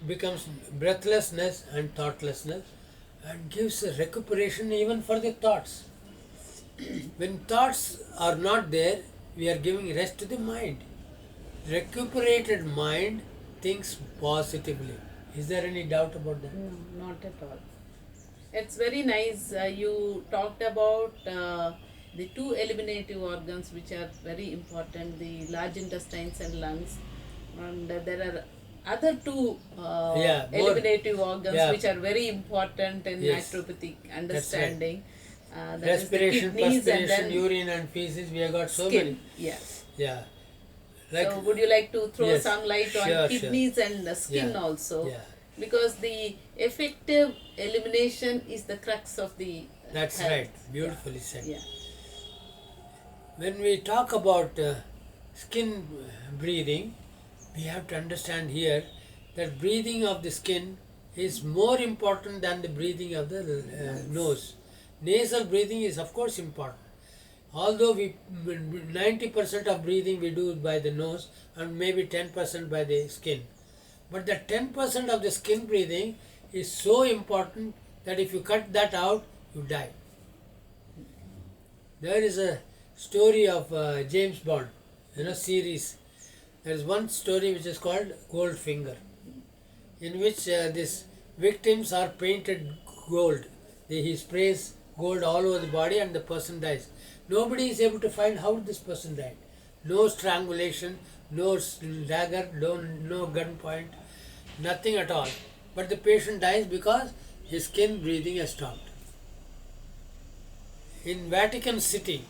becomes breathlessness and thoughtlessness, and gives a recuperation even for the thoughts. When thoughts are not there, we are giving rest to the mind. Recuperated mind thinks positively. Is there any doubt about that? No, not at all. It's very nice. You talked about the two eliminative organs which are very important, the large intestines and lungs. And there are other two eliminative organs which are very important in naturopathic understanding. That respiration, is the perspiration, and urine and feces, we have got so skin. many. Yes. Yeah. So would you like to throw some light on kidneys and the skin also? Yeah. Because the effective elimination is the crux of the That's health. right. Beautifully said. Yeah. When we talk about skin breathing, we have to understand here that breathing of the skin is more important than the breathing of the nose. Nasal breathing is of course important. Although 90% of breathing we do by the nose and maybe 10% by the skin. But the 10% of the skin breathing is so important that if you cut that out, you die. There is a story of James Bond, series. There is one story which is called Goldfinger, in which these victims are painted gold. He sprays gold all over the body and the person dies. Nobody is able to find how this person died. No strangulation, no dagger, no gunpoint, nothing at all. But the patient dies because his skin breathing has stopped. In Vatican City,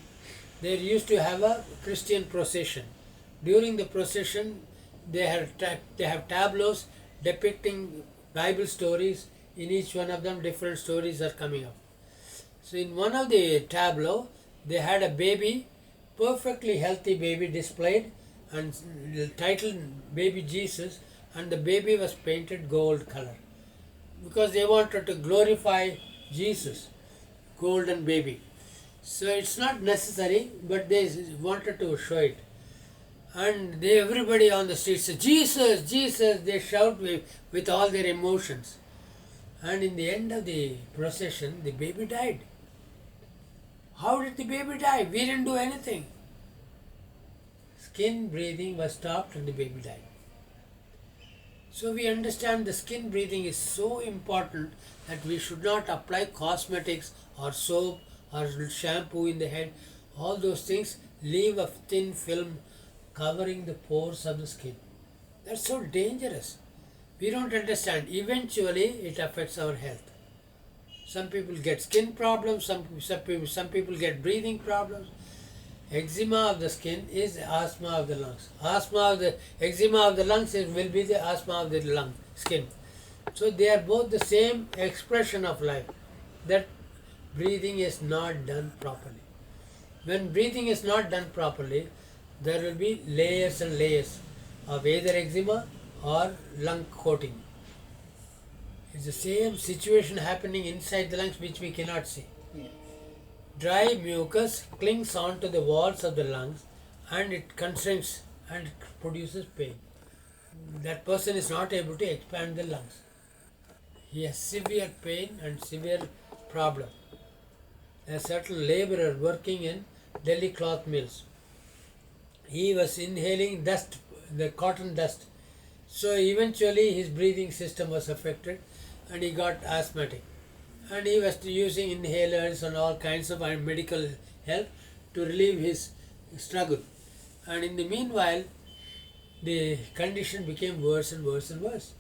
they used to have a Christian procession. During the procession, they have tableaus depicting Bible stories. In each one of them, different stories are coming up. So in one of the tableau, they had a baby, perfectly healthy baby displayed, and titled Baby Jesus, and the baby was painted gold color because they wanted to glorify Jesus, golden baby. So it's not necessary, but they wanted to show it. And everybody on the street says, Jesus, Jesus, they shout with all their emotions. And in the end of the procession, the baby died. How did the baby die? We didn't do anything. Skin breathing was stopped and the baby died. So we understand the skin breathing is so important that we should not apply cosmetics or soap or shampoo in the head. All those things leave a thin film covering the pores of the skin. That's so dangerous. We don't understand. Eventually it affects our health. Some people get skin problems, some people get breathing problems. Eczema of the skin is asthma of the lungs. Eczema of the lungs will be the asthma of the skin. So they are both the same expression of life. That breathing is not done properly. When breathing is not done properly, there will be layers and layers of either eczema or lung coating. It's the same situation happening inside the lungs which we cannot see. Yeah. Dry mucus clings onto the walls of the lungs and it constricts and it produces pain. That person is not able to expand the lungs. He has severe pain and severe problem. A certain laborer working in Delhi cloth mills, he was inhaling dust, the cotton dust. So eventually his breathing system was affected and he got asthmatic. And he was using inhalers and all kinds of medical help to relieve his struggle. And in the meanwhile, the condition became worse and worse and worse.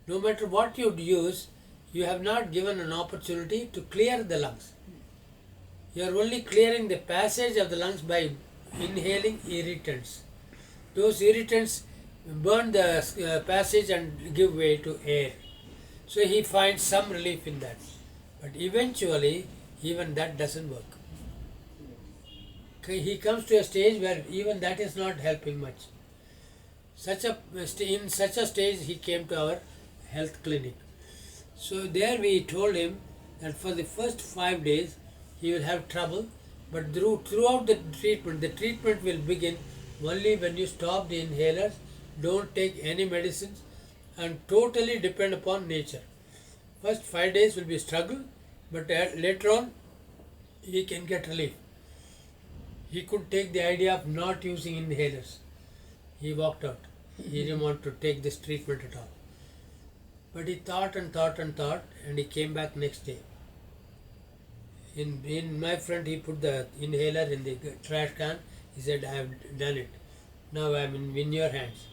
No matter what you use, you have not given an opportunity to clear the lungs. You are only clearing the passage of the lungs by inhaling irritants. Those irritants burn the passage and give way to air. So he finds some relief in that. But eventually, even that doesn't work. He comes to a stage where even that is not helping much. In such a stage, he came to our health clinic. So there we told him that for the first 5 days, he will have trouble, but throughout the treatment will begin only when you stop the inhalers, don't take any medicines, and totally depend upon nature. First 5 days will be struggle, but later on he can get relief. He could take the idea of not using inhalers. He walked out. He didn't want to take this treatment at all. But he thought and thought and thought, and he came back next day. In my friend, he put the inhaler in the trash can. He said, I have done it. Now I am in your hands.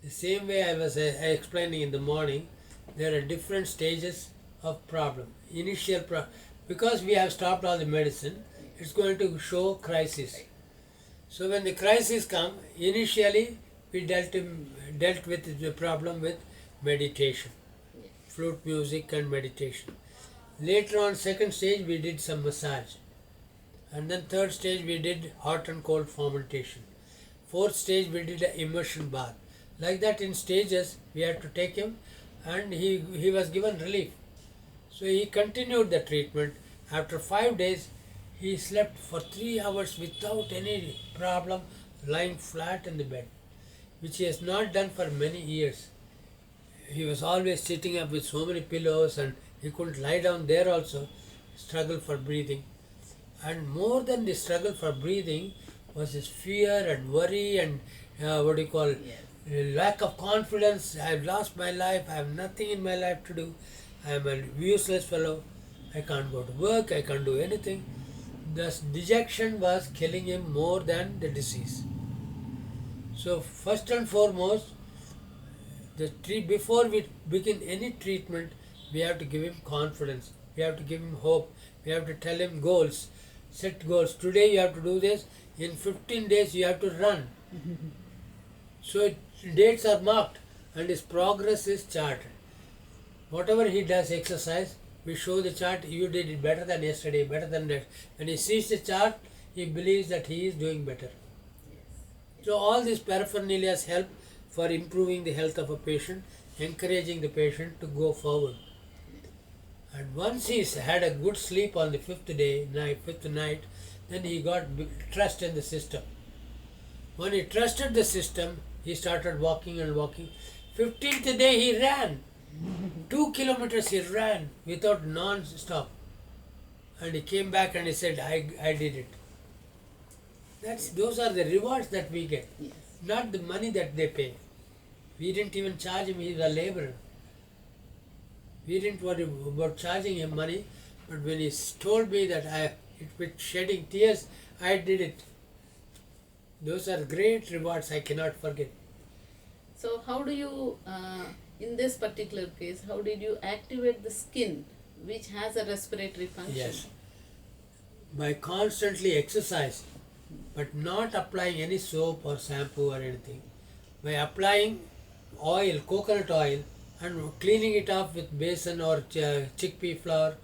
The same way I was explaining in the morning, there are different stages of problem. Because we have stopped all the medicine, it's going to show crisis. So when the crisis come, initially we dealt with the problem with meditation, flute music and meditation. Later on, second stage we did some massage, and then third stage we did hot and cold fermentation. Fourth stage we did an immersion bath. Like that, in stages we had to take him, and he was given relief. So he continued the treatment. After 5 days, he slept for 3 hours without any problem, lying flat in the bed, which he has not done for many years. He was always sitting up with so many pillows, and he couldn't lie down there also, struggle for breathing. And more than the struggle for breathing was his fear and worry and lack of confidence. I have lost my life, I have nothing in my life to do, I am a useless fellow, I can't go to work, I can't do anything. Thus dejection was killing him more than the disease. So first and foremost, before we begin any treatment, we have to give him confidence, we have to give him hope, we have to tell him goals, set goals. Today you have to do this, in 15 days you have to run. So dates are marked and his progress is charted. Whatever he does exercise, we show the chart, you did it better than yesterday, better than that. When he sees the chart, he believes that he is doing better. So all these paraphernalias help for improving the health of a patient, encouraging the patient to go forward. And once he's had a good sleep on the fifth night, then he got trust in the system. When he trusted the system, he started walking and walking. 15th day he ran. 2 kilometers he ran without non-stop. And he came back and he said, I did it. Those are the rewards that we get, Yes. not the money that they pay. We didn't even charge him, he's a laborer. We didn't worry about charging him money, but when he told me that with shedding tears, I did it. Those are great rewards I cannot forget. So how do you, in this particular case, how did you activate the skin which has a respiratory function? Yes. By constantly exercise, but not applying any soap or shampoo or anything. By applying oil, coconut oil, and cleaning it off with besan or chickpea flour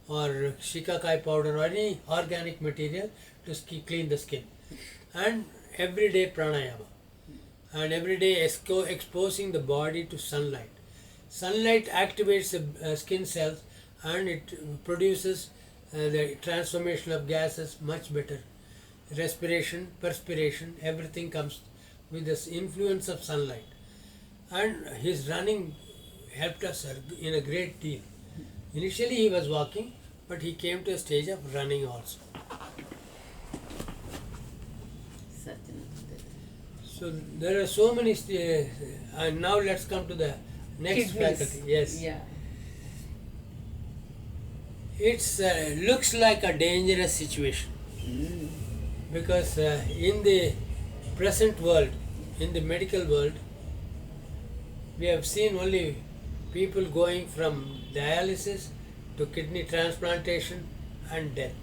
or shikakai powder or any organic material to clean the skin. And everyday pranayama. And every day exposing the body to sunlight. Sunlight activates the skin cells and it produces the transformation of gases much better. Respiration, perspiration, everything comes with this influence of sunlight. And his running helped us in a great deal. Initially he was walking, but he came to a stage of running also. So there are so many, and now let's come to the next faculty. Yes. Yeah. It looks like a dangerous situation because in the present world, in the medical world, we have seen only people going from dialysis to kidney transplantation and death.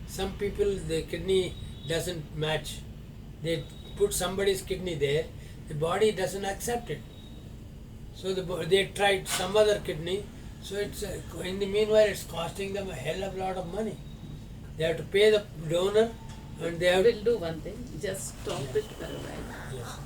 Some people, the kidney doesn't match. They put somebody's kidney there, the body doesn't accept it. So they tried some other kidney, so it's in the meanwhile it's costing them a hell of a lot of money. They have to pay the donor and they have We'll do one thing, just stop it for a while. Yes.